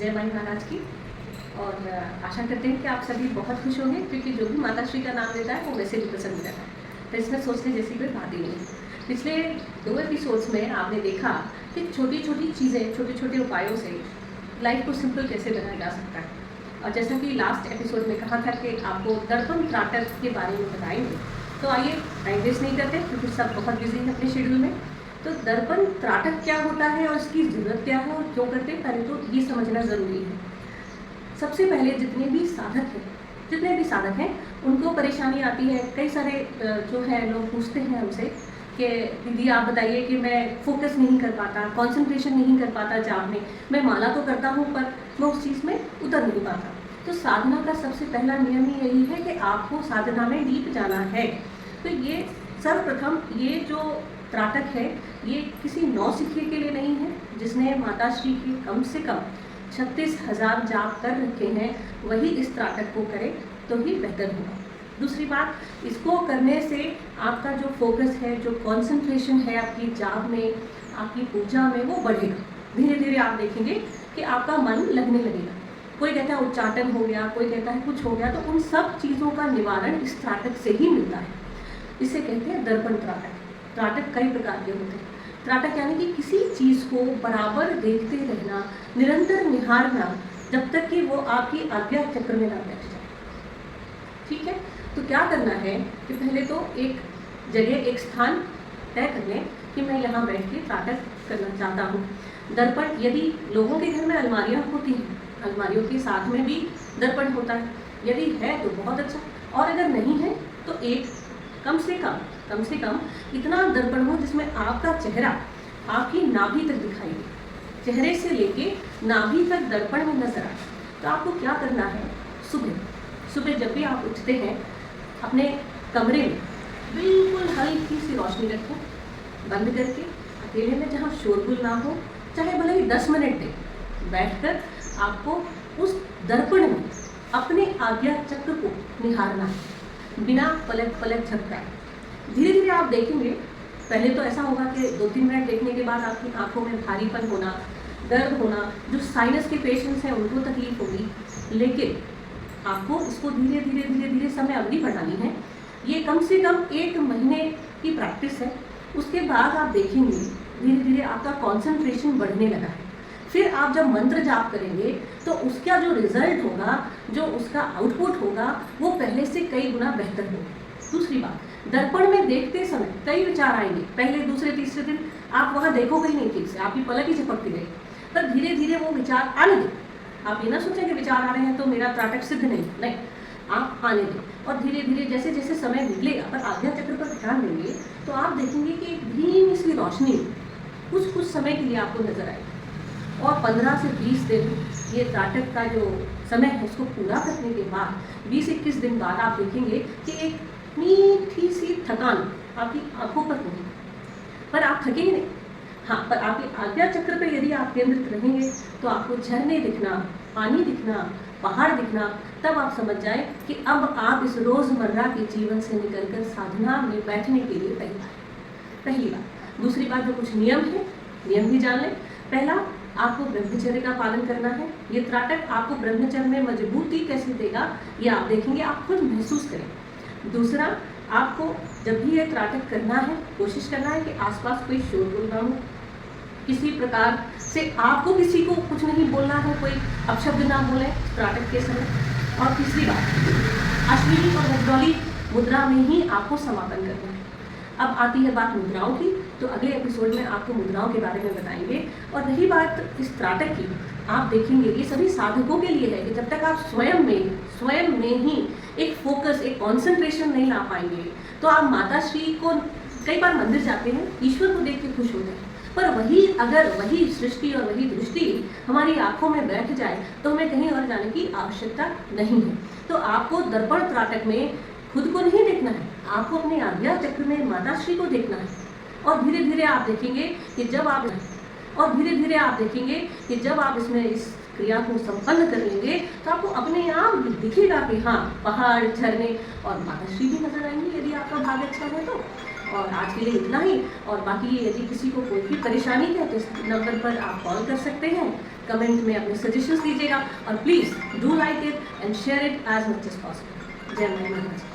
जय माई महाराज की। और आशा करते हैं कि आप सभी बहुत खुश होंगे, क्योंकि जो भी माता श्री का नाम लेता है वो वैसे भी पसंद रहता है। तो इसमें सोचने जैसी कोई बात ही नहीं है। पिछले 2 एपिसोड्स में आपने देखा कि छोटी छोटी चीज़ें, छोटे छोटे उपायों से लाइफ को सिंपल कैसे बनाया जा सकता है। और जैसा कि लास्ट एपिसोड में कहा था कि आपको दर्पण त्राटक के बारे में बताएंगे, तो आइए टाइम वेस्ट नहीं करते, क्योंकि सब बहुत बिजी हैं अपने शेड्यूल में। तो दर्पण त्राटक क्या होता है और इसकी ज़रूरत क्या है और क्यों करते हैं, पहले तो ये समझना ज़रूरी है। सबसे पहले जितने भी साधक हैं उनको परेशानी आती है। कई सारे जो है लोग पूछते हैं हमसे कि दीदी आप बताइए कि मैं फोकस नहीं कर पाता, कंसंट्रेशन नहीं कर पाता जाप में, मैं माला तो करता हूँ पर मैं उस चीज़ में उतर नहीं पाता। तो साधना का सबसे पहला नियम ही यही है कि आपको साधना में डीप जाना है। तो ये सर्वप्रथम ये जो त्राटक है ये किसी नौसिखिए के लिए नहीं है। जिसने माता श्री की कम से कम 36,000 जाप कर रखे हैं वही इस त्राटक को करे तो ही बेहतर होगा। दूसरी बात, इसको करने से आपका जो फोकस है, जो कंसंट्रेशन है आपकी जाप में, आपकी पूजा में, वो बढ़ेगा। धीरे धीरे आप देखेंगे कि आपका मन लगने लगेगा। कोई कहता है उच्चाटन हो गया, कोई कहता है कुछ हो गया, तो उन सब चीज़ों का निवारण इस त्राटक से ही मिलता है। इसे कहते हैं दर्पण त्राटक। त्राटक कई प्रकार के होते हैं। त्राटक यानी कि किसी चीज़ को बराबर देखते रहना, निरंतर निहारना, जब तक कि वो आपकी आज्ञा चक्र में ना बैठ जाए। ठीक है, तो क्या करना है कि पहले तो एक जगह, एक स्थान तय कर लें कि मैं यहाँ बैठ के त्राटक करना चाहता हूँ। दर्पण, यदि लोगों के घर में अलमारियाँ होती हैं, अलमारियों के साथ में भी दर्पण होता है। यदि है तो बहुत अच्छा, और अगर नहीं है तो एक कम से कम इतना दर्पण हो जिसमें आपका चेहरा आपकी नाभि तक दिखाई दे। चेहरे से लेके नाभि तक दर्पण में नजर आए। तो आपको क्या करना है, सुबह जब भी आप उठते हैं अपने कमरे में बिल्कुल हल्की सी रोशनी रखें, बंद करके, अकेले में, जहाँ शोरगुल ना हो, चाहे भले ही 10 मिनट दें, बैठकर आपको उस दर्पण में अपने आज्ञा चक्र को निहारना है, बिना पलक झपकाए। धीरे धीरे आप देखेंगे, पहले तो ऐसा होगा कि 2-3 मिनट देखने के बाद आपकी आंखों में भारीपन होना, दर्द होना, जो साइनस के पेशेंट्स हैं उनको तकलीफ होगी, लेकिन आपको इसको धीरे धीरे समय अवधि बढ़ानी है। ये कम से कम 1 महीने की प्रैक्टिस है। उसके बाद आप देखेंगे धीरे धीरे आपका कॉन्सेंट्रेशन बढ़ने लगा है। फिर आप जब मंत्र जाप करेंगे तो उसका जो रिजल्ट होगा, जो उसका आउटपुट होगा, वो पहले से कई गुना बेहतर होगा। दूसरी बात, दर्पण में देखते समय कई विचार आएंगे। पहले, दूसरे, तीसरे दिन आप वहाँ देखोगे ही नहीं ठीक से, आपकी पलक ही झपकती रहेगी, पर धीरे धीरे वो विचार आने दें। आप ये ना सोचें कि विचार आ रहे हैं तो मेरा त्राटक सिद्ध नहीं, आप आने दें। और धीरे धीरे जैसे जैसे समय निकलेगा, पर आज्ञा चक्र पर ध्यान देंगे तो आप देखेंगे कि एक धीमी सी रोशनी कुछ समय के लिए आपको नजर आएगी। और 15 से 20 दिन ये त्राटक का जो समय है उसको पूरा करने के बाद 20-21 दिन बाद आप देखेंगे कि एक मीठी सी थकान आपकी आंखों पर होगी, पर आप थकेंगे नहीं। हाँ, पर आपके आज्ञा चक्र पर यदि आप केंद्रित रहेंगे तो आपको झरने दिखना, पानी दिखना, पहाड़ दिखना, तब आप समझ जाएं कि अब आप इस रोज़मर्रा के जीवन से निकलकर साधना में बैठने के लिए पहली बात। दूसरी बात, जो कुछ नियम है, नियम भी जान लें। पहला, आपको ब्रह्मचर्य का पालन करना है। ये त्राटक आपको ब्रह्मचर्य में मजबूती कैसे देगा ये आप देखेंगे, आप खुद महसूस करें। दूसरा, आपको जब भी ये त्राटक करना है, कोशिश करना है कि आसपास कोई शोरगुल ना हो, किसी प्रकार से आपको किसी को कुछ नहीं बोलना है, कोई अपशब्द ना बोले त्राटक के समय। और तीसरी बात, अश्विनी और वज्रौली मुद्रा में ही आपको समापन करना है। अब आती है बात मुद्राओं की, तो अगले एपिसोड में आपको मुद्राओं के बारे में बताएंगे। और रही बात इस त्राटक की, आप देखेंगे ये सभी साधकों के लिए है कि जब तक आप स्वयं में ही एक फोकस, एक कंसंट्रेशन नहीं ला पाएंगे, तो आप माता श्री को, कई बार मंदिर जाते हैं, ईश्वर को देख के खुश होते हैं, पर वही सृष्टि और वही दृष्टि हमारी आंखों में बैठ जाए तो हमें कहीं और जाने की आवश्यकता नहीं है। तो आपको दर्पण त्राटक में खुद को नहीं देखना है, आपको अपने आज्ञा चक्र में माता श्री को देखना है। और धीरे धीरे आप देखेंगे कि जब आप इसमें इस क्रिया को संपन्न कर लेंगे तो आपको अपने आप दिखेगा कि हाँ, पहाड़, झरने और माता श्री भी नजर आएंगी, यदि आपका भाग्य अच्छा है तो। और आज के लिए इतना ही। और बाकी यदि किसी को कोई भी परेशानी है तो इस नंबर पर आप कॉल कर सकते हैं, कमेंट में अपने सजेशंस दीजिएगा और please do like it and share it as much as possible. जय माता दी।